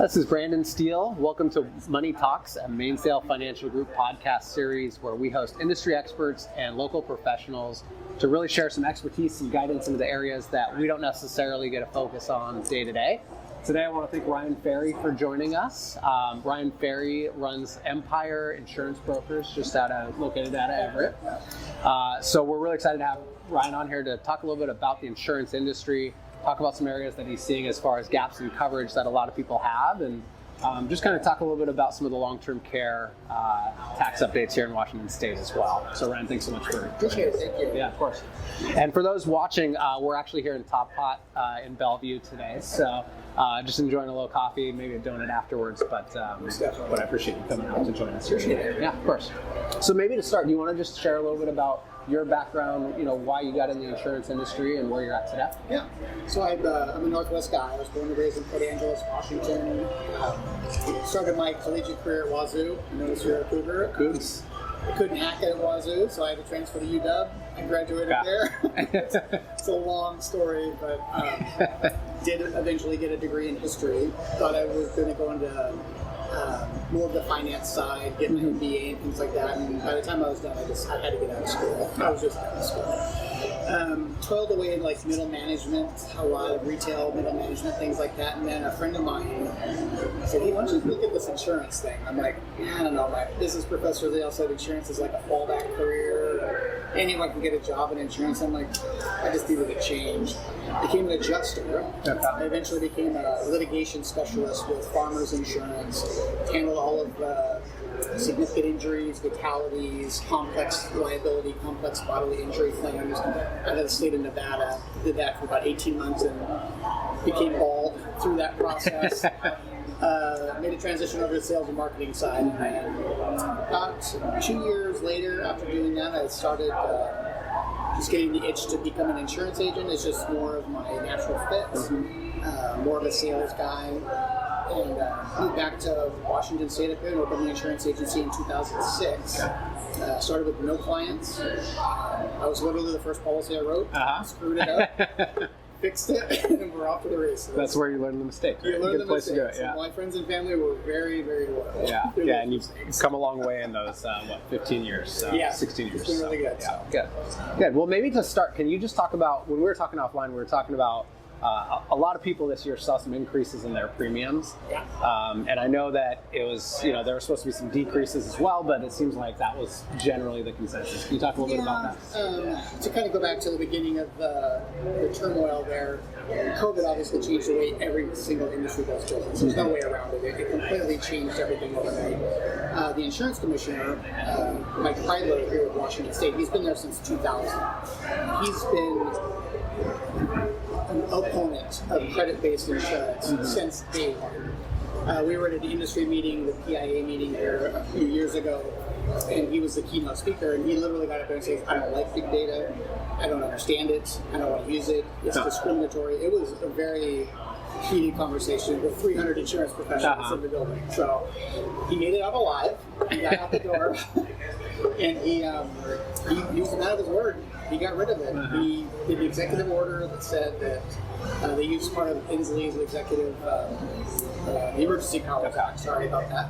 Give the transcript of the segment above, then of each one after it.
This is Brandon Steele. Welcome to Money Talks, a Mainsail Financial Group podcast series where we host industry experts and local professionals to really share some expertise and guidance into the areas that we don't necessarily get a focus on day to day. Today I want to thank Ryan Ferrie for joining us. Ryan Ferrie runs Empire Insurance Brokers located out of Everett. So we're really excited to have Ryan on here to talk a little bit about the insurance industry, talk about some areas that he's seeing as far as gaps in coverage that a lot of people have, and just kind of talk a little bit about some of the long-term care tax updates here in Washington State as well. So Ryan, thanks so much for appreciate it. Thank you. Yeah, of course. And for those watching, we're actually here in Pot in Bellevue today. So just enjoying a little coffee, maybe a donut afterwards. But I appreciate you coming out to join us. Appreciate it. Yeah, of course. So maybe to start, do you want to just share a little bit about your background, why you got in the insurance industry and where you're at today? Yeah. So I'm a Northwest guy. I was born and raised in Port Angeles, Washington. Started my collegiate career at Wazoo. You notice you're a Cougar. Cougs. I couldn't hack it at Wazoo, so I had to transfer to UW. I graduated there. It's a long story, but did eventually get a degree in history. Thought I was going to go into more of the finance side, get my MBA and things like that. And by the time I was done, I had to get out of school. I was just out of school. Toiled away in like middle management, a lot of retail middle management, things like that. And then a friend of mine said, "Hey, why don't you look at this insurance thing?" I'm like, I don't know. My business professor, they all said insurance is like a fallback career. Anyone can get a job in insurance. I'm like, I just needed a change. Became an adjuster. I eventually became a litigation specialist with Farmers Insurance. Handled all of the significant injuries, fatalities, complex liability, complex bodily injury claims out of the state of Nevada. Did that for about 18 months and became bald through that process. Made a transition over to the sales and marketing side. And about 2 years later, after doing that, I started just getting the itch to become an insurance agent. It's just more of my natural fit, more of a sales guy. And moved back to Washington State up here and opened the insurance agency in 2006. Started with no clients. I was literally the first policy I wrote. Screwed it up. Fixed it, and we're off to the races. That's where you learn the mistake. Right? You learn the place mistakes. to go, yeah. My friends and family were very, very loyal. Yeah, and you've come a long way in those, 15 years, 16 years. It's been really good. Yeah, good. Well, maybe to start, can you just talk about, when we were talking offline, we were talking about a lot of people this year saw some increases in their premiums. Yeah. And I know that it was, there were supposed to be some decreases as well, but it seems like that was generally the consensus. Can you talk a little bit about that? To kind of go back to the beginning of the turmoil there, COVID obviously changed the way every single industry does business. There's no way around it. It completely changed everything overnight. The insurance commissioner, Mike Kreidler here at Washington State, he's been there since 2000. He's been an opponent of credit-based insurance since day one. We were at an industry meeting, the PIA meeting here a few years ago, and he was the keynote speaker, and he literally got up there and said, "I don't like big data, I don't understand it, I don't want to use it, it's discriminatory." It was a very heated conversation with 300 insurance professionals in the building. So he made it out alive, he got out the door, and he was a man of his word. He got rid of it. He did an executive order that said that they used part of Inslee's executive emergency powers act, sorry about that,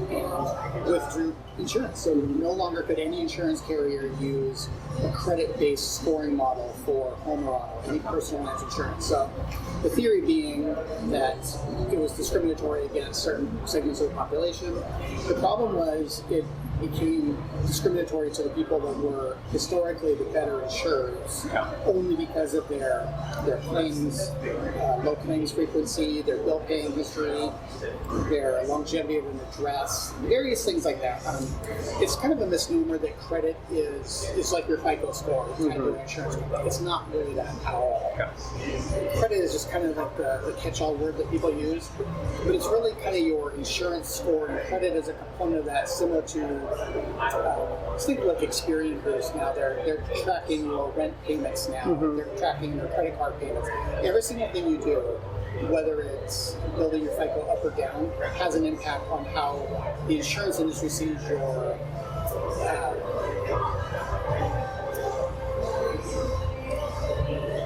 and withdrew insurance. So no longer could any insurance carrier use a credit-based scoring model for home or auto, any personal lines insurance. So the theory being that it was discriminatory against certain segments of the population. The problem was it became discriminatory to the people that were historically the better insurers, only because of their claims, low claims frequency, their bill paying history, their longevity of an address, various things like that. It's kind of a misnomer that credit is like your FICO score, kind of an insurance company. It's not really that at all. Credit is just kind of like the catch-all word that people use, but it's really kind of your insurance score, and credit is a component of that, similar to let's think like Experian Boost now. They're tracking your rent payments now. They're tracking your credit card payments. Every single thing you do, whether it's building your FICO up or down, has an impact on how the insurance industry sees your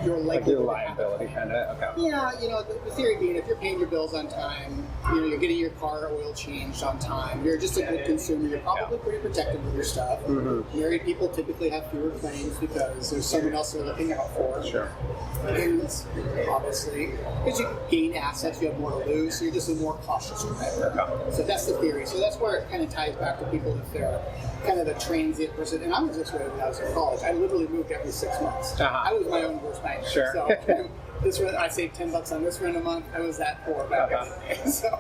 your liability kind of. Okay. Yeah, the theory being if you're paying your bills on time, you're getting your car oil changed on time. You're just a good consumer. You're probably pretty protective of your stuff. Married people typically have fewer claims because there's someone else they're looking out for. Sure. Parents, obviously, because you gain assets, you have more to lose, so you're just a more cautious driver. Okay. So that's the theory. So that's where it kind of ties back to people if they're kind of a transient person. And I was this way when I was in college. I literally moved every 6 months. I was my own worst nightmare. Sure. So this rent, I saved $10 on this rent a month. I was that poor back in the day. So,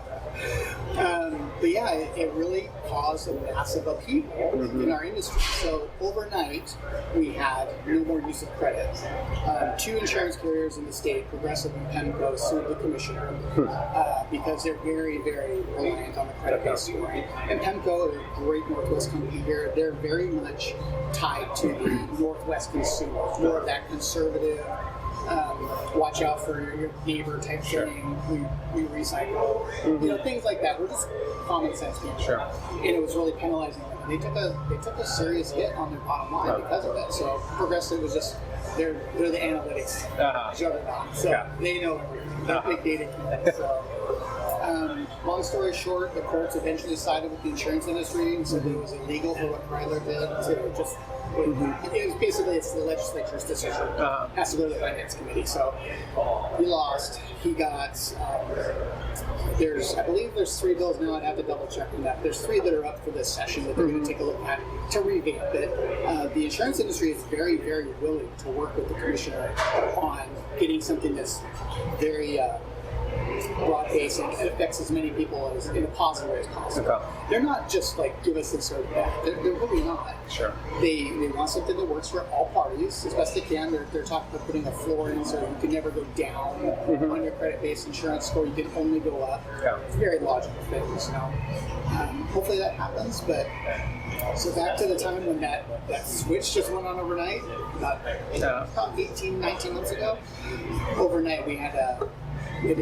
but yeah, it really caused a massive upheaval in our industry. So overnight, we had no more use of credit. 2 insurance carriers in the state, Progressive and PEMCO, sued the commissioner because they're very, very reliant on the credit-based scoring. And PEMCO, a great Northwest company here, they're very much tied to the Northwest consumer, more of that conservative, watch out for your neighbor type thing. We recycle, things like that. We're just common sense people. Sure. And it was really penalizing them. And they took a serious hit on their bottom line because of it. So Progressive was just they're the analytics juggernaut. So they know everything. They're big data companies. So long story short, the courts eventually sided with the insurance industry and said that it was illegal for what Chrysler did to just. It was basically it's the legislature's decision. It has to go to the finance committee. So he lost. He got. I believe there's 3 bills now. I'd have to double check on that. There's 3 that are up for this session that they're going to take a look at to revamp it. The insurance industry is very, very willing to work with the commissioner on getting something that's very broad-based and affects as many people as in a positive way as possible. Okay. They're not just like give us this or that. They're really not. Sure. They want something that works for all parties as best they can. They're talking about putting a floor in so you can never go down on your credit-based insurance score. You can only go up. Yeah. It's very logical things. Hopefully that happens. But so back to the time when that switch just went on overnight, about 18, 19 months ago. Overnight we had to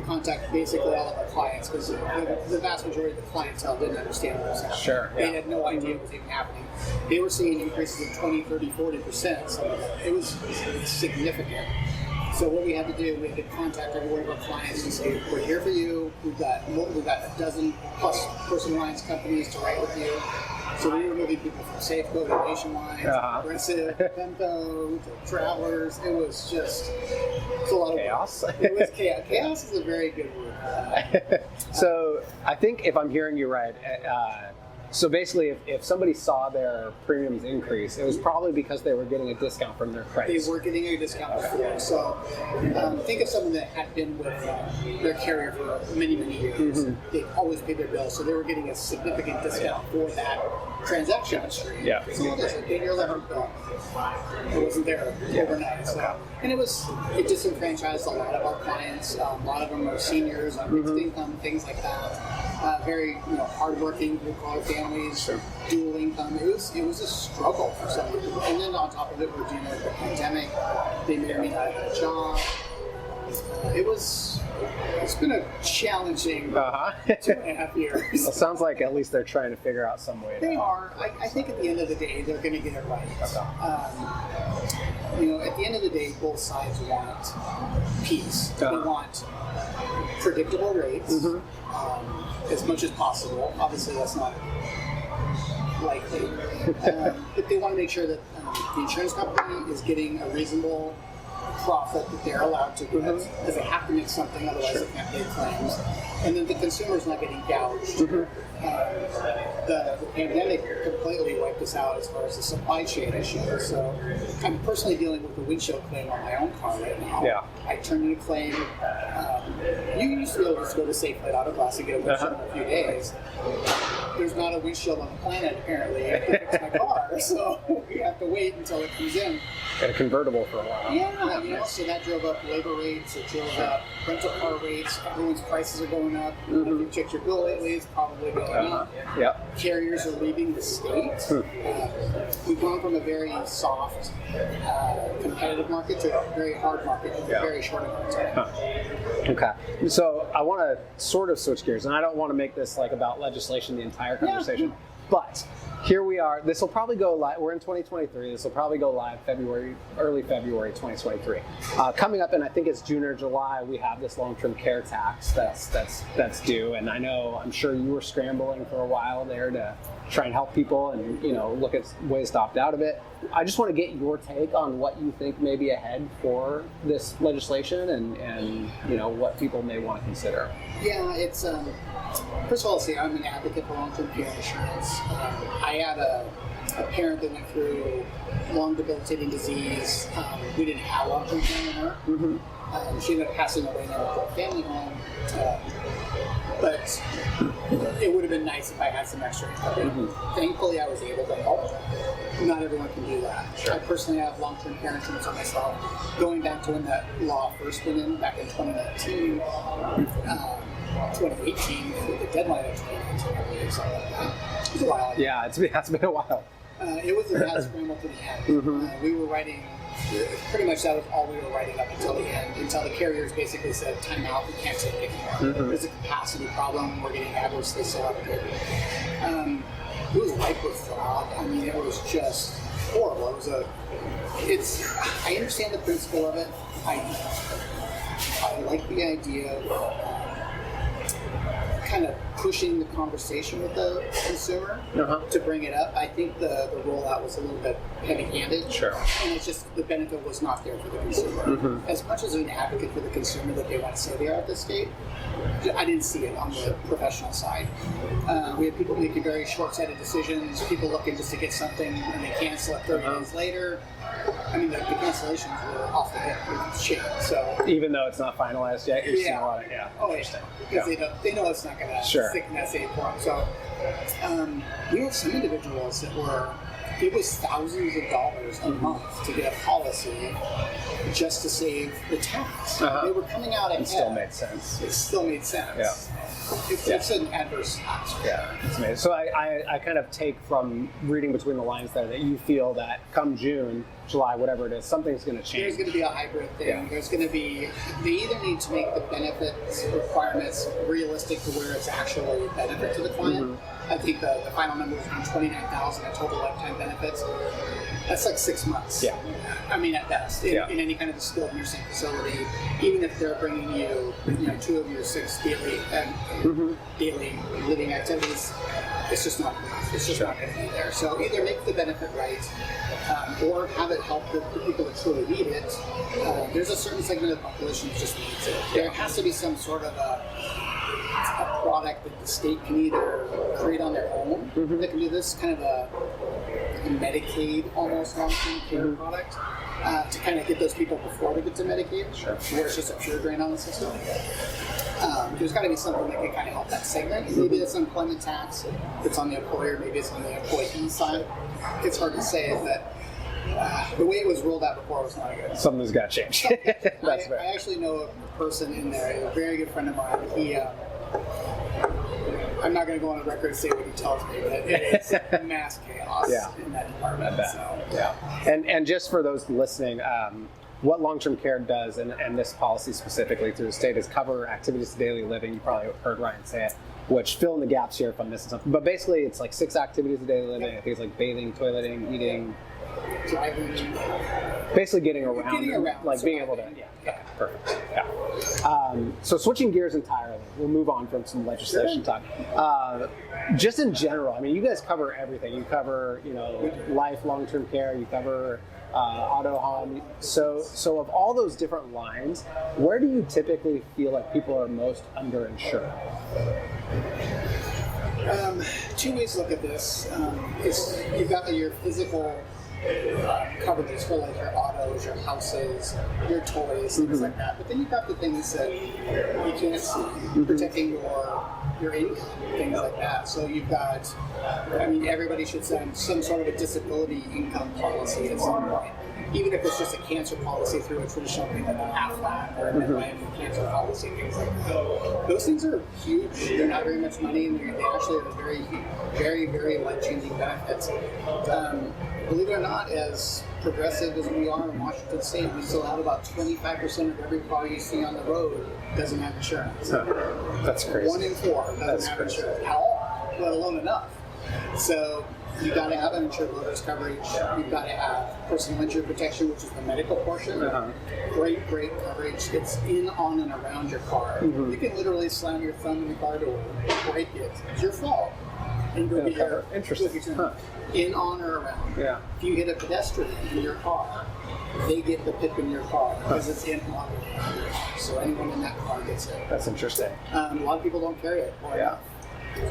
contact basically all of our clients because the vast majority of the clientele didn't understand what was happening. Sure, They had no idea what was even happening. They were seeing increases of 20, 30, 40%. So it was significant. So what we had to do, we had to contact every one of our clients and say, we're here for you. We've got a dozen plus personal lines companies to write with you. So we were moving people from Safeco to Nationwide, to Progressive, to PEMCO, to Travelers. It was a lot of chaos. It was chaos. Chaos is a very good word. So I think if I'm hearing you right, so basically if somebody saw their premiums increase, it was probably because they were getting a discount from their credits. They were getting a discount before. So think of someone that had been with their carrier for many, many years. They always paid their bills, so they were getting a significant discount for that transaction history. Yeah. So there's a big electric bill. It wasn't there overnight. So. And it disenfranchised a lot of our clients. A lot of them are seniors on fixed income, things like that. Very hardworking blue-collar families, dual income. It was a struggle for some people. And then on top of it, we're dealing with the pandemic. They may or may not have a job. It's been a challenging 2.5 years. Well, it sounds like at least they're trying to figure out some way. They are. I think at the end of the day, they're going to get it right. At the end of the day, both sides want peace. They want predictable rates as much as possible. Obviously, that's not likely. But they want to make sure that the insurance company is getting a reasonable profit that they're allowed to get because they have to make something, otherwise they can't pay claims. And then the consumer's not getting gouged. The pandemic completely wiped us out as far as the supply chain issue. So I'm personally dealing with a windshield claim on my own car right now. Yeah. I turned in a claim. You used to be able to just go to Safelight Auto Glass and get a windshield in a few days. There's not a windshield on the planet apparently to fix my car, so we have to wait until it comes in. Got a convertible for a while. Yeah, so that drove up labor rates, it drove up rental car rates, everyone's prices are going up. If you check your bill lately, it's probably going up. Yep. Carriers are leaving the state. We've gone from a very soft, competitive market to a very hard market in a very short amount of time. Okay. So I want to sort of switch gears, and I don't want to make this like about legislation the entire conversation, but here we are. This will probably go live. We're in 2023. This will probably go live early February 2023. Coming up in, I think it's June or July, we have this long-term care tax that's due. And I'm sure you were scrambling for a while there to try and help people and look at ways to opt out of it. I just want to get your take on what you think may be ahead for this legislation and what people may want to consider. Yeah, it's first of all, I'm an advocate for long-term care insurance. I had a parent that went through long debilitating disease. We didn't have long-term care anymore. Mm-hmm. She ended up passing away in a family home. But it would have been nice if I had some extra income. Mm-hmm. Thankfully, I was able to help. Not everyone can do that. Sure. I personally have long-term care insurance on myself. Going back to when that law first went in, back in 2019, 2018, with the deadline of 2019, I believe, something like that. It was a while ago. Yeah, it's been a while. It was a bad scramble to the end. Mm-hmm. We were writing, pretty much that was all we were writing up until the end, until the carriers basically said, time out, we can't take it anymore. Mm-hmm. There's a capacity problem, we're getting adversely selected. It was ripe with fraud. I mean, it was just horrible. I understand the principle of it. I like the idea of kind of pushing the conversation with the consumer to bring it up. I think the rollout was a little bit heavy-handed. Sure. And it's just the benefit was not there for the consumer. Mm-hmm. As much as an advocate for the consumer that they want to say they are at this state, I didn't see it on the professional side. We had people making very short-sighted decisions, people looking just to get something and they cancel it 30 days later. I mean, the cancellations were off the hip with shit. So even though it's not finalized yet, you're seeing a lot of interesting. Because they know it's not going to stick in that same form. So we had some individuals that it was thousands of dollars a month to get a policy just to save the tax. They were coming out ahead. It still made sense. It still made sense. Yeah. It's an adverse tax. Yeah, it's amazing. So I kind of take from reading between the lines there that you feel that come June, July, whatever it is, something's going to change. There's going to be a hybrid thing. Yeah. There's going to be, they either need to make the benefits requirements realistic to where it's actually a benefit to the client. Mm-hmm. I think the final number was around $29,000 in total lifetime benefits. That's like 6 months. Yeah. I mean, at best, in any kind of a skilled nursing facility, even if they're bringing you, 2 of your 6 daily living activities, it's just not enough. It's just not going to be there. So either make the benefit right, or have it help the people that truly need it. There's a certain segment of the population that just needs it. There has to be some sort of a product that the state can either create on their own that can do this kind of a Medicaid almost long-term care product to kind of get those people before they get to Medicaid, where it's just a pure drain on the system. There's got to be something that can kind of help that segment. Maybe it's employment tax that's on the employer, maybe it's on the employee side. It's hard to say, but the way it was rolled out before was not good. Something's got to change. I actually know a person in there, a very good friend of mine. He, I'm not going to go on the record and say what he tells me, but it is mass chaos in that department. And just for those listening, what long-term care does, and this policy specifically through the state, is cover activities of daily living. You probably heard Ryan say it, which fill in the gaps here if I'm missing something. But basically, it's like 6 activities of daily living. I think it's like bathing, toileting, eating, driving, basically getting around, like being able to. Okay, perfect. So switching gears entirely, we'll move on from some legislation talk. Just in general, I mean, you guys cover everything. You cover, life, long-term care. You cover auto, home. So of all those different lines, where do you typically feel like people are most underinsured? 2 ways to look at this. You've got your physical coverages for like your autos, your houses, your toys, things like that. But then you've got the things that you can't see, protecting your income, things like that. So you've got, everybody should send some sort of a disability income policy at some point. Even if it's just a cancer policy through a traditional thing like a Aflac or a Miami cancer policy, things like that. Those things are huge. They're not very much money, and they actually have very, very, very life-changing benefits. Believe it or not, as progressive as we are in Washington State, we still have about 25% of every car you see on the road doesn't have insurance. That's crazy. 1 in 4 doesn't have insurance at all, let alone enough. So You got to have uninsured motorist coverage. You've got to have personal injury protection, which is the medical portion. Great coverage. It's in, on, and around your car. You can literally slam your thumb in the car door, break it. It's your fault. And go get your in, on, or around. Yeah. If you hit a pedestrian in your car, they get the pip in your car because it's in, on, and around. So anyone in that car gets it. That's interesting. A lot of people don't carry it.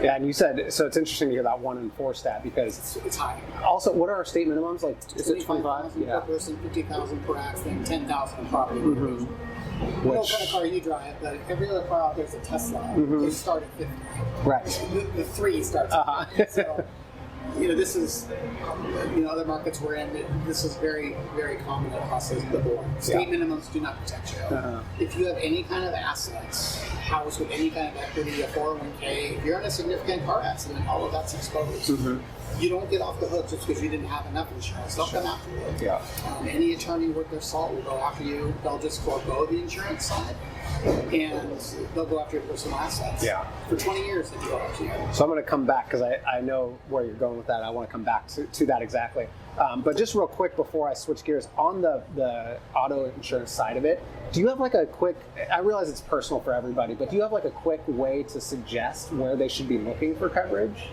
Yeah, and you said, so it's interesting to hear that 1 in 4 stat because it's high. Also, what are our state minimums? Like, is it 25? Per person, 50,000 per accident, 10,000 in property. I don't know what kind of car you drive, but every other car out there is a Tesla. They start at 50. Right. The 3 starts at 50. So, this is, other markets we're in, this is very, very common across the board. State minimums do not protect you. If you have any kind of assets, house with any kind of equity, a 401k, if you're in a significant car accident, all of that's exposed. You don't get off the hook just because you didn't have enough insurance. They'll come after you. Any attorney worth their salt will go after you. They'll just forego the insurance side, and they'll go after your personal assets. For 20 years, they go after you. So I'm going to come back because I know where you're going with that. I want to come back to that exactly. But just real quick before I switch gears, on the auto insurance side of it, do you have like a quick, I realize it's personal for everybody, but do you have like a quick way to suggest where they should be looking for coverage?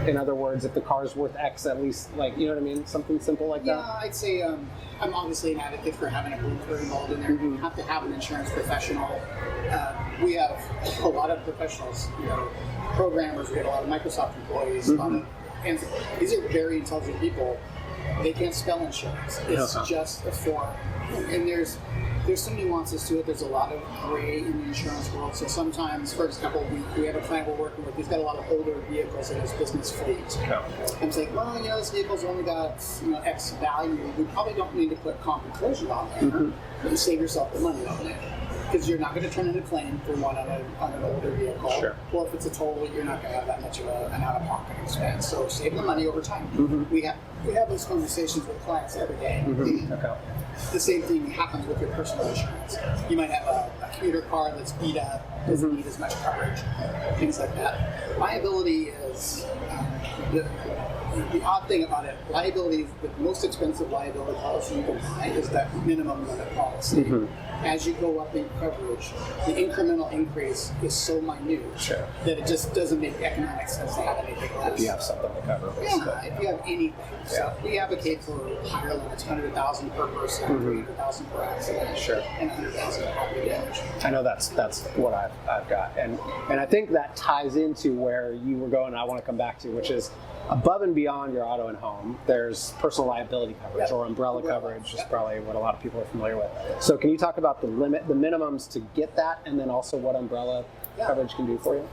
In other words, if the car's worth X, at least, like, you know what I mean? Something simple like that? Yeah, I'd say I'm obviously an advocate for having a broker involved in there. You have to have an insurance professional. We have a lot of professionals, programmers, we have a lot of Microsoft employees, and these are very intelligent people. They can't spell insurance. It's just a form. And there's some nuances to it. There's a lot of gray in the insurance world. So sometimes, for example, we have a client we're working with. He's got a lot of older vehicles in his business fleet. And it's like, well, this vehicle's only got X value. We probably don't need to put comp and collision on there. But you save yourself the money on it. Because you're not going to turn in a claim for one on an older vehicle. Or if it's a total, you're not going to have that much of an out-of-pocket expense. So save the money over time. We have those conversations with clients every day. The same thing happens with your personal insurance. You might have a commuter car that's beat up, doesn't need as much coverage, things like that. Liability is the odd thing about it. Liability, the most expensive liability policy you can buy is that minimum limit policy. As you go up in coverage, the incremental increase is so minute that it just doesn't make economic sense to have anything less. If you have something to cover. If you have anything. So we advocate for higher limits, 100,000 per person, 300,000 per accident, and 100,000 per property damage. I know that's what I've got, and I think that ties into where you were going. And I want to come back to, which is above and beyond your auto and home, there's personal liability coverage or umbrella coverage is probably what a lot of people are familiar with. So can you talk about the minimums to get that, and then also what umbrella coverage can do for you?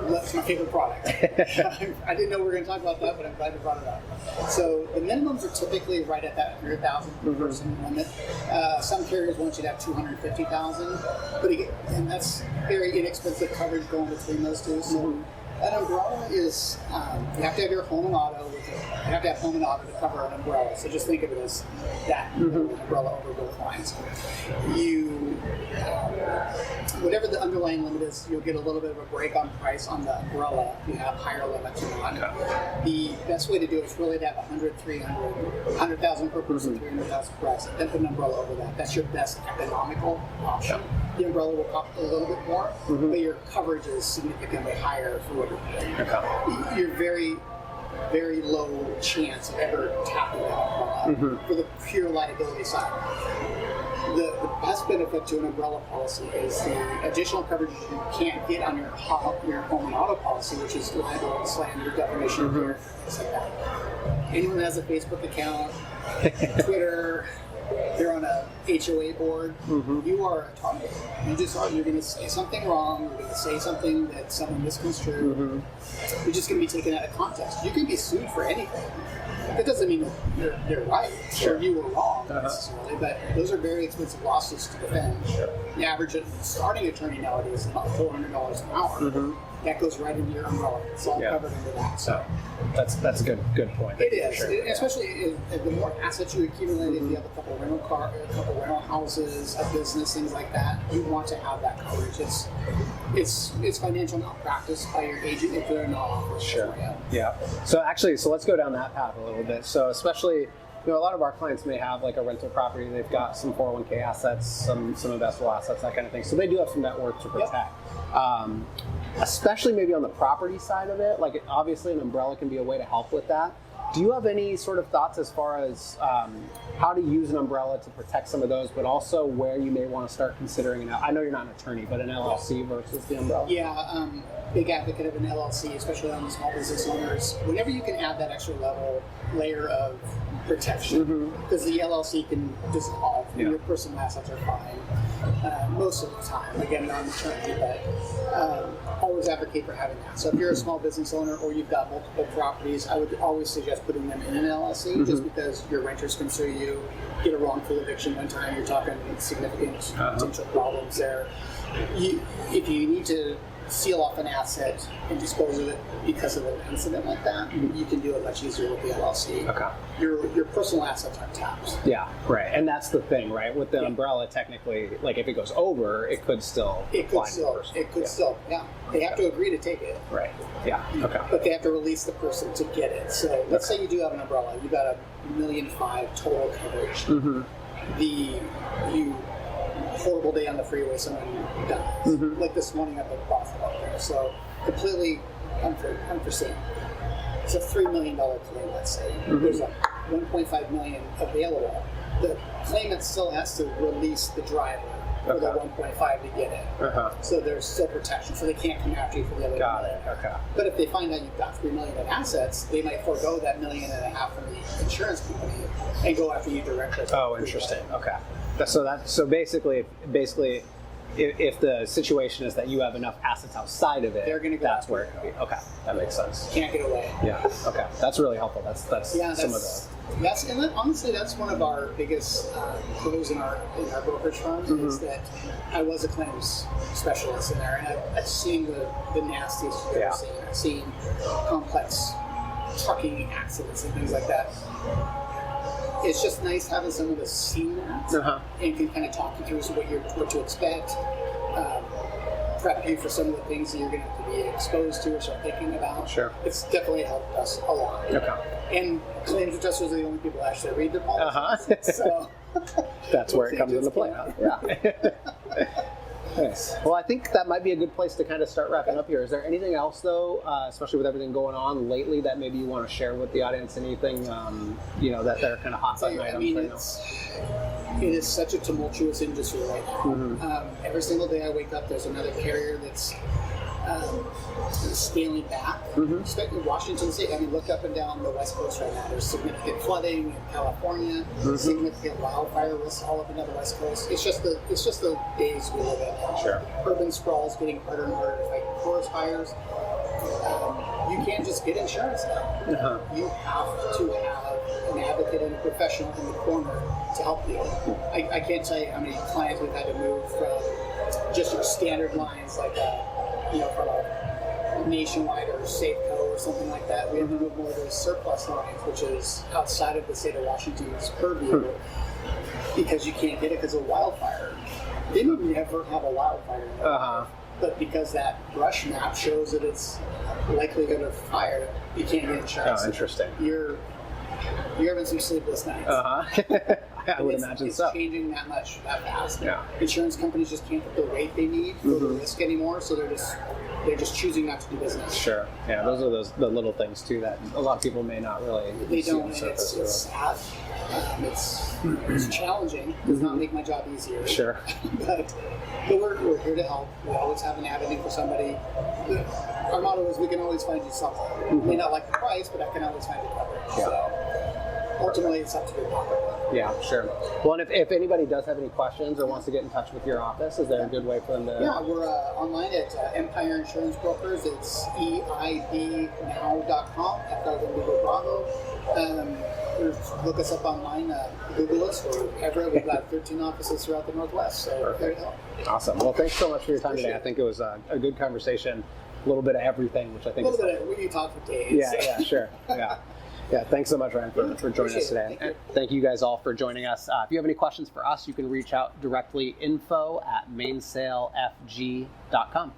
That's my favorite product. I didn't know we were going to talk about that, but I'm glad you brought it up. So the minimums are typically right at that 100,000 per person limit. Some carriers want you to have 250,000, but again, and that's very inexpensive coverage going between those two. So an umbrella is, you have to have your home and auto with it. You have to have home and auto to cover an umbrella. So just think of it as that, an umbrella over both lines. Whatever the underlying limit is, you'll get a little bit of a break on price on the umbrella if you have higher limits or not. The best way to do it is really to have 100, 300, 100,000 per person, 300,000 per accident, then put an umbrella over that. That's your best economical option. The umbrella will cost a little bit more, but your coverage is significantly higher for what you're paying. You're very, very low chance of ever tapping that umbrella for the pure liability side. The best benefit to an umbrella policy is the additional coverage you can't get on your home and auto policy, which is liability, slander, defamation, here, things like that. Anyone that has a Facebook account, Twitter, they're on a HOA board, you are a target. You're going to say something wrong, you're going to say something that someone misconstrued. You're just going to be taken out of context. You can be sued for anything. That doesn't mean that you're right or you were wrong necessarily, but those are very expensive lawsuits to defend. The average starting attorney nowadays is about $400 an hour. that goes right into your umbrella. It's all covered into that. So that's a good point. It is, especially if the more assets you accumulate, if you have a couple rental houses, a business, things like that, you want to have that coverage. It's financial malpractice by your agent if they're not offering. Sure. Yeah. So let's go down that path a little bit. So especially, a lot of our clients may have like a rental property. They've got some 401k assets, some investable assets, that kind of thing. So they do have some net worth to protect. Especially maybe on the property side of it. Like obviously an umbrella can be a way to help with that. Do you have any sort of thoughts as far as how to use an umbrella to protect some of those, but also where you may want to start considering I know you're not an attorney, but an LLC versus the umbrella? Yeah, big advocate of an LLC, especially on the small business owners. Whenever you can add that extra layer of protection, because the LLC can dissolve and your personal assets are fine most of the time. Again, not an attorney, but always advocate for having that. So if you're a small business owner or you've got multiple properties, I would always suggest putting them in an LLC, just because your renters can sue you, get a wrongful eviction one time, you're talking significant potential problems there. If you need to seal off an asset and dispose of it because of an incident like that, you can do it much easier with the LLC. Okay. Your personal assets aren't taxed. Yeah, right. And that's the thing, right? With the umbrella, technically, like if it goes over, it could still It could still. They have to agree to take it. Right. Yeah. Okay. But they have to release the person to get it. So let's say you do have an umbrella. You got $1.5 million total coverage. You horrible day on the freeway, someone dies. Like this morning at the brothel out there. So completely unforeseen. It's a $3 million claim, let's say. There's a $1.5 million available. The claimant still has to release the driver for the $1.5 to get it. So there's still protection. So they can't come after you for the other $1 million. Okay. But if they find out you've got $3 million in assets, they might forego that $1.5 million from the insurance company and go after you directly. Oh, interesting. Okay. So basically, if the situation is that you have enough assets outside of it, they're going to go. That's where it could be. Okay, that makes sense. Can't get away. Yeah. Okay, that's really helpful. That's some of the. Honestly, that's one of our biggest pros in our brokerage firm is that I was a claims specialist in there, and I've seen the nastiest you've ever seen. I've seen complex trucking accidents and things like that. It's just nice having someone that's seen that and can kind of talk you through what to expect, prep you for some of the things that you're going to have to be exposed to or start thinking about. Sure. It's definitely helped us a lot. Okay. And claims adjusters are the only people that actually read their policies. So that's where it comes into play. Yeah. Nice. Well, I think that might be a good place to kind of start wrapping up here. Is there anything else, though, especially with everything going on lately, that maybe you want to share with the audience? Anything, that they're kind of hot button items right now? It is such a tumultuous industry right now. Every single day I wake up, there's another carrier that's scaling back. Especially Washington State. I mean, look up and down the West Coast right now. There's significant flooding in California, significant wildfire risks all up and down the West Coast. It's just the days we live in. Sure. Urban sprawl is getting harder and harder to fight forest fires. You can't just get insurance now. You have to have an advocate and a professional in the corner to help you. I can't tell you how many clients we've had to move from just your standard lines like from a Nationwide or Safeco or something like that. We have to move more to those surplus lines, which is outside of the state of Washington's purview, because you can't get it because of wildfire. They may never have a wildfire, but because that brush map shows that it's likelihood of fire, you can't get insurance. Oh, interesting. You're having some sleepless nights. I would imagine so. It's changing that fast. Yeah. Insurance companies just can't get the rate they need for the risk anymore, so they're just choosing not to do business. Sure. Yeah, those are the little things too that a lot of people may not really. They don't. And it's sad. It's challenging. It does not make my job easier. Sure. but we're here to help. We always have an avenue for somebody. Our motto is we can always find you something. You may not like the price, but I can always find you coverage. Yeah. So ultimately, it's up to your pocketbook. Yeah, sure. Well, and if anybody does have any questions or wants to get in touch with your office, is there a good way for them to? Yeah, we're online at Empire Insurance Brokers. It's eidnow.com. Bravo. Look us up online. Google us. We're everywhere. We've got 13 offices throughout the Northwest. So there you go. Awesome. Well, thanks so much for your time today. I think it was a good conversation. a little bit of everything, which I think A is little bit. We can talk for days. Yeah, sure. Yeah, thanks so much, Ryan, for joining us today. And thank you guys all for joining us. If you have any questions for us, you can reach out directly, info@mainsailfg.com.